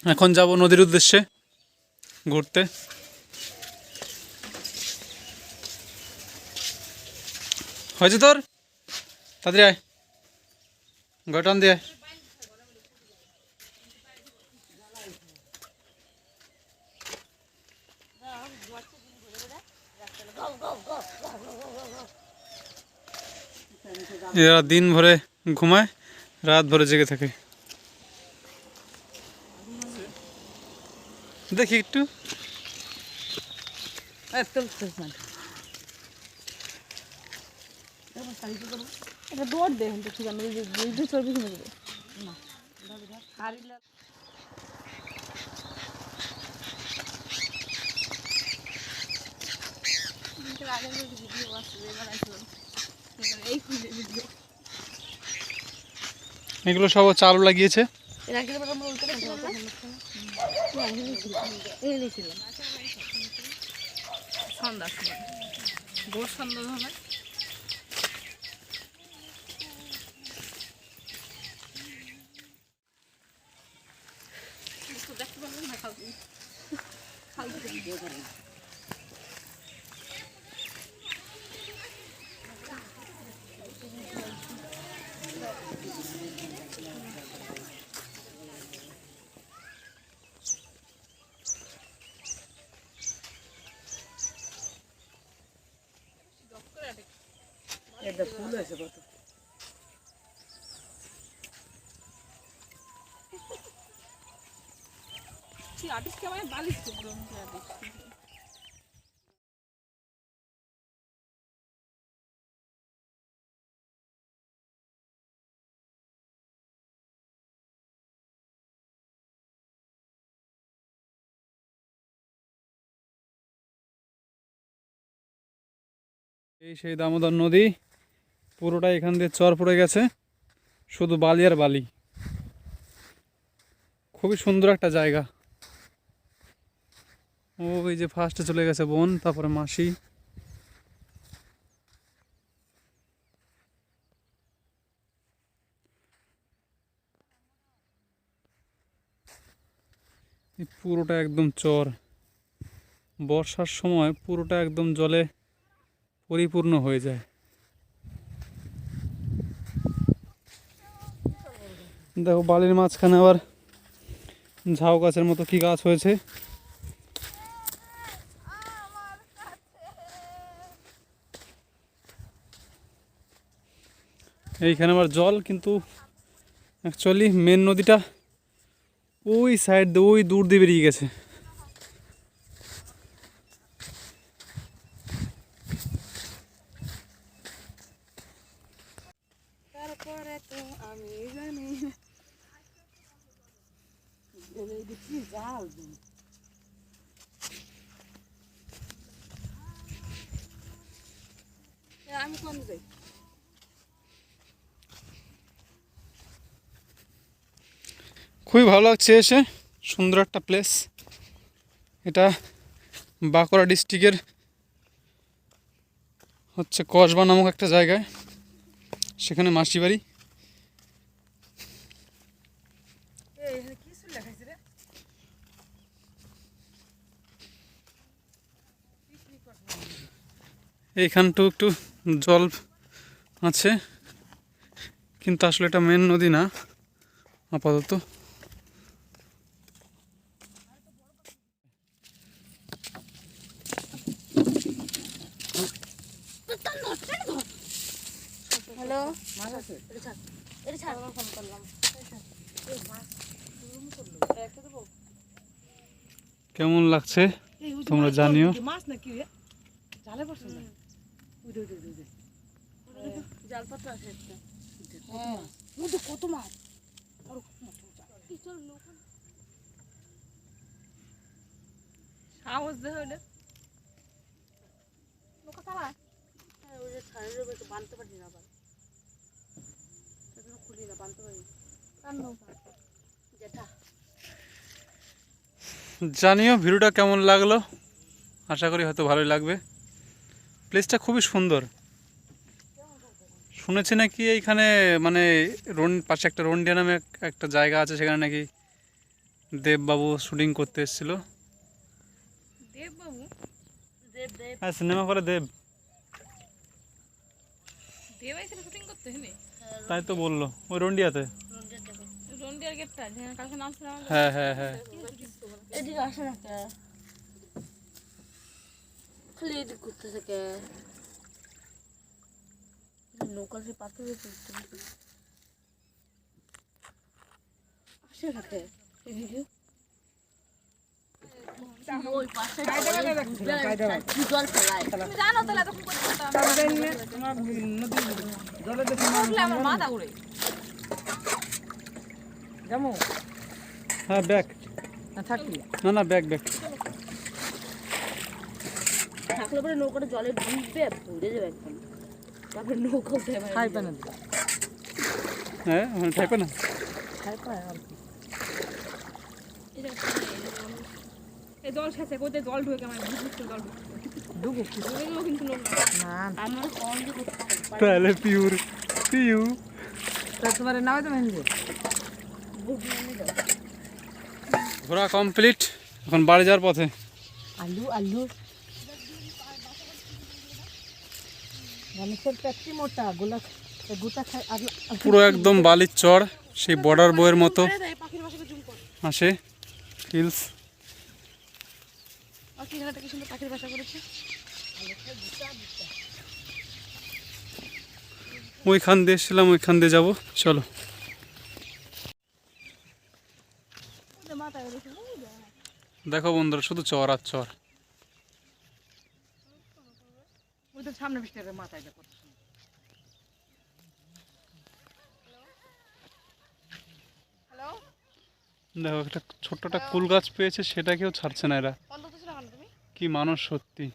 এখন যাব নদীর উদ্দেশ্যে ঘুরতে। হয়েছে তোর? তাড়াতাড়ি আয়, গটান দিয়ে। এরা দিন ভরে ঘুমায়, রাত ভরে জেগে থাকে। দেখি একটু। এটা দৌড় দে কিন্তু ঠিক আছে দুই চর্বি কিনে দেবে না এগুলো সব চালু লাগিয়েছে। সন্ধ্যা সময় ভোর সন্ধ্যা সময় দেখতে পারবেন না খাওয়া একটা ফুল আছে কত আর্টিস্ট কেমন বালিশ তো পুরো আর্টিস্ট এই সেই দামোদর নদী, পুরোটা এখান দিয়ে চর পড়ে গেছে, শুধু বালি আর বালি। খুবই সুন্দর একটা জায়গা। ওই যে ফার্স্টে চলে গেছে বোন, তারপরে মাসি। পুরোটা একদম চর, বর্ষার সময় পুরোটা একদম জলে পরিপূর্ণ হয়ে যায়। দেখো বালির মাঝখানে আবার ঝাউ গাছের মতো কি গাছ হয়েছে। এইখানে আবার জল, কিন্তু অ্যাকচুয়ালি মেন নদীটা ওই সাইড দিয়ে, ওই দূর দিয়ে বেরিয়ে গেছে। তারপরে তো আমি জানি জাল আমি কোন যাই খুবই ভালো লাগছে এসে, সুন্দর একটা প্লেস। এটা বাঁকুড়া ডিস্ট্রিক্টের হচ্ছে কসবা নামক একটা জায়গায়, সেখানে মাসি বাড়ি। এইখানটাও একটু জল আছে, কিন্তু আসলে এটা মেন নদী না আপাতত। হ্যালো মাছ আছে এটা ছাড় ফোন করলাম কেমন লাগছে তোমরা জানিও। মাছ নাকি রে জালে পড়ছে না উড়ে উড়ে উড়ে জালপাত্র আছে একটা হ্যাঁ মধ্যে কত মাছ আর ইচল লোক সাহস দে হইলে লোক চালা হ্যাঁ ওই যে ছাড়ের উপরে বাঁধতে পারি না আবার সেটা খুলি না বাঁধতে পারি কার নৌকা যেটা জানিও ভিডিওটা কেমন লাগলো, আশা করি হয়তো ভালোই লাগবে। প্লেসটা খুবই সুন্দর। শুনেছি নাকি এইখানে মানে পাশে একটা রন্ডিয়া নামে একটা জায়গা আছে, সেখানে নাকি দেববাবু শুটিং করতে এসেছিল। দেব বাবু হ্যাঁ, সিনেমা করে দেব, দেব এসে শুটিং করতে হলে তাই তো বললো ওই রন্ডিয়াতে। রন্ডিয়ার গেটটা যেখানে কালকে নাম ছিল আমাদের হ্যাঁ হ্যাঁ হ্যাঁ, এদিকে আসে না কে? খালি এদিক করতে থাকে। নৌকা সে পাথরে চলতে আসে না কে? এদিকে ওই পাশে জল ফেলায়। তুমি জানো তাহলে তখন করতে আমার মাথা ঘুরে যেমন হ্যাঁ ব্যাগ, না থাকলি না না ব্যাগ ব্যাগ। থাকলে পরে নৌকাটা জলে ডুববে ভরে যাবে একদম। তারপরে নৌকা উঠে খাই পায় না, হ্যাঁ ওখানে ঠাইপে না। খাই পায় আর কি। এই জল শেষে কোথায় জল ঢুকে আমার জল ডুবো ঢুকে কিন্তু লোক না আমার কম দিয়ে করতে তাহলে পিউর পিউ। তোমার নামে তো মেহেন্দি ঘোরা কমপ্লিট, এখন বাড়ি যাওয়ার পথে। আলু আলু মানুষের পেটটি মোটা গোলা গোটা খায় আলু পুরো একদম বালির চর, সেই বর্ডার বইয়ের মতো পাখির বাসাকে জুম কর আসে হিলস। পাখি ঘাটাটা কি সুন্দর পাখির বাসা করেছে। ওইখান দিয়ে এসেছিলাম, ওইখান দিয়ে যাবো, চলো। দেখো বন্ধুরা, শুধু চর আর চর। ওই তো সামনে বৃষ্টি মাথায় দেখো। হ্যালো দেখো একটা ছোট্ট একটা কুল গাছ পেয়েছে, সেটাকেও ছাড়ছে না এরা। অন্তত ছিল তুমি কি মানুষ সত্যি।